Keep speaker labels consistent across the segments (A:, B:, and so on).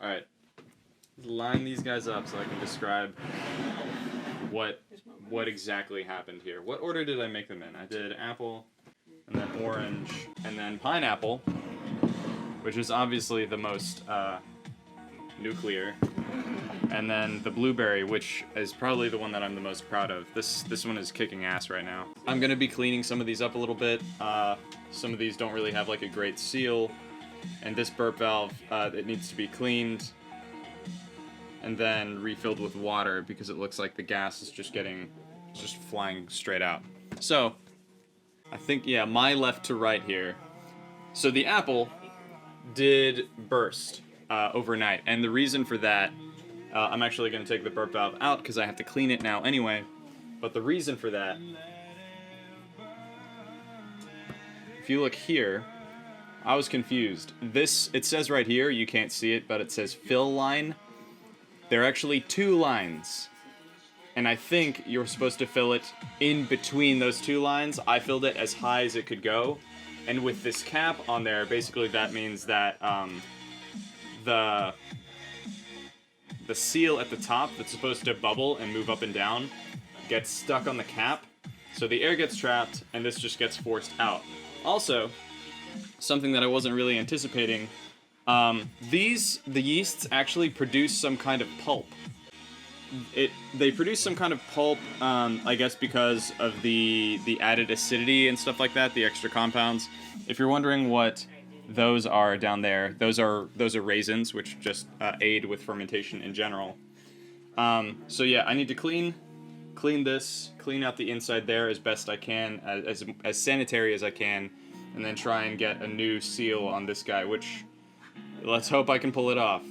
A: Alright. Line these guys up so I can describe what exactly happened here. What order did I make them in? I did apple, and then orange, and then pineapple, which is obviously the most nuclear, and then the blueberry, which is probably the one that I'm the most proud of. This one is kicking ass right now. I'm gonna be cleaning some of these up a little bit. Some of these don't really have like a great seal, and this burp valve, it needs to be cleaned and then refilled with water because it looks like the gas is just flying straight out. So, I think, yeah, my left to right here. So the apple did burst overnight, and the reason for that, I'm actually going to take the burp valve out because I have to clean it now anyway, but the reason for that, if you look here, I was confused. It says right here, you can't see it, but it says fill line. There are actually 2 lines, and I think you're supposed to fill it in between those 2 lines. I filled it as high as it could go, and with this cap on there, basically that means that the seal at the top that's supposed to bubble and move up and down gets stuck on the cap, so the air gets trapped, and this just gets forced out. Also, something that I wasn't really anticipating, the yeasts actually produce some kind of pulp. They produce some kind of pulp, I guess because of the added acidity and stuff like that, the extra compounds. If you're wondering what those are down there, those are raisins, which just aid with fermentation in general. So yeah, I need to clean this, clean out the inside there as best I can, as sanitary as I can, and then try and get a new seal on this guy, which, let's hope I can pull it off.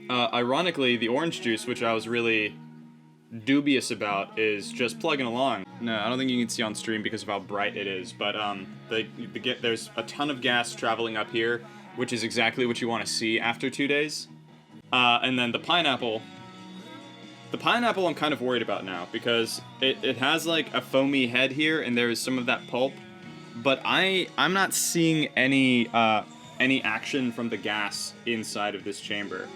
A: Ironically, the orange juice, which I was really dubious about, is just plugging along. No, I don't think you can see on stream because of how bright it is, but there's a ton of gas traveling up here, which is exactly what you want to see after 2 days. And then the pineapple I'm kind of worried about now, because it has like a foamy head here, and there is some of that pulp, but I'm not seeing any action from the gas inside of this chamber.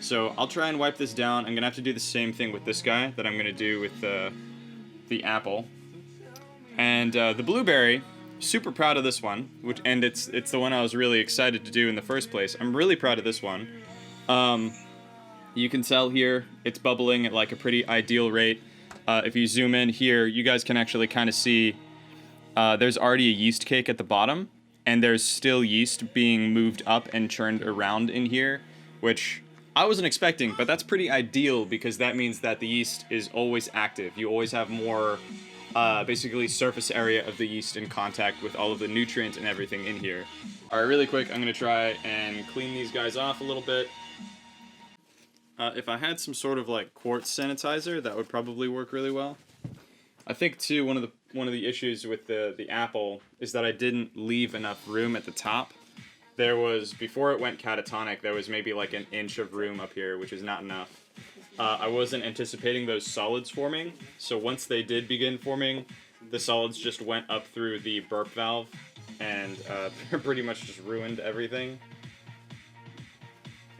A: So I'll try and wipe this down. I'm gonna have to do the same thing with this guy that I'm gonna do with the apple. And the blueberry, super proud of this one, and it's the one I was really excited to do in the first place. I'm really proud of this one. You can tell here it's bubbling at like a pretty ideal rate. If you zoom in here, you guys can actually kind of see there's already a yeast cake at the bottom, and there's still yeast being moved up and churned around in here, which I wasn't expecting, but that's pretty ideal because that means that the yeast is always active. You always have more, basically, surface area of the yeast in contact with all of the nutrients and everything in here. Alright, really quick, I'm going to try and clean these guys off a little bit. If I had some sort of, like, quartz sanitizer, that would probably work really well. I think, too, one of the issues with the apple is that I didn't leave enough room at the top. There was, before it went catatonic, there was maybe like an inch of room up here, which is not enough. I wasn't anticipating those solids forming, so once they did begin forming, the solids just went up through the burp valve, and pretty much just ruined everything.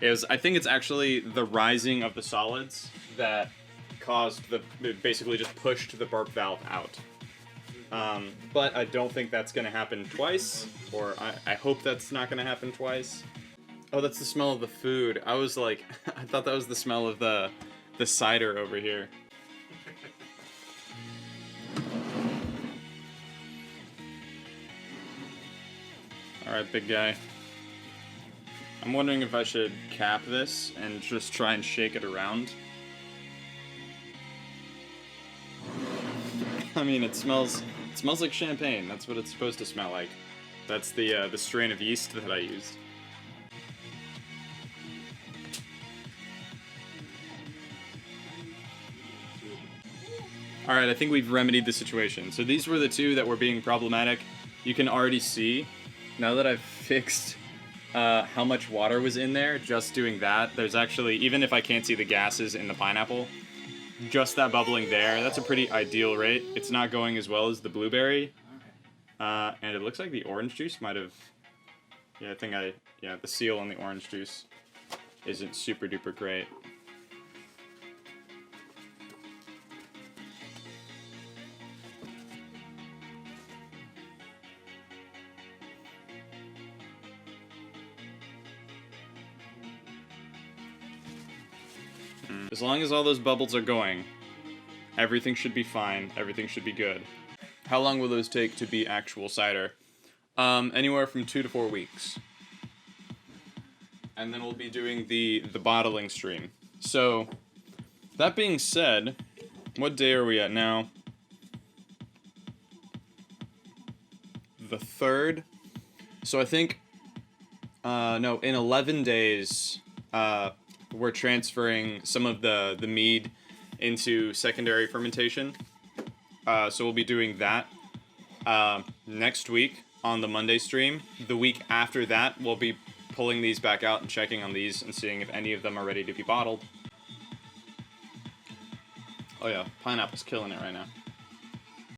A: I think it's actually the rising of the solids that caused basically just pushed the burp valve out. But I don't think that's going to happen twice, or I hope that's not going to happen twice. Oh, that's the smell of the food. I was like, I thought that was the smell of the cider over here. Alright, big guy. I'm wondering if I should cap this and just try and shake it around. I mean, it smells like champagne. That's what it's supposed to smell like. That's the strain of yeast that I used. Alright, I think we've remedied the situation. So these were the 2 that were being problematic. You can already see, now that I've fixed how much water was in there, just doing that, there's actually, even if I can't see the gases in the pineapple, just that bubbling there, that's a pretty ideal rate. It's not going as well as the blueberry. And it looks like the orange juice might have... Yeah, the seal on the orange juice isn't super duper great. As long as all those bubbles are going, everything should be fine, everything should be good. How long will those take to be actual cider? Anywhere from 2 to 4 weeks. And then we'll be doing the bottling stream. So, that being said, what day are we at now? The 3rd? So I think, no, in 11 days, we're transferring some of the mead into secondary fermentation. So we'll be doing that next week on the Monday stream. The week after that, we'll be pulling these back out and checking on these and seeing if any of them are ready to be bottled. Oh yeah, pineapple's killing it right now.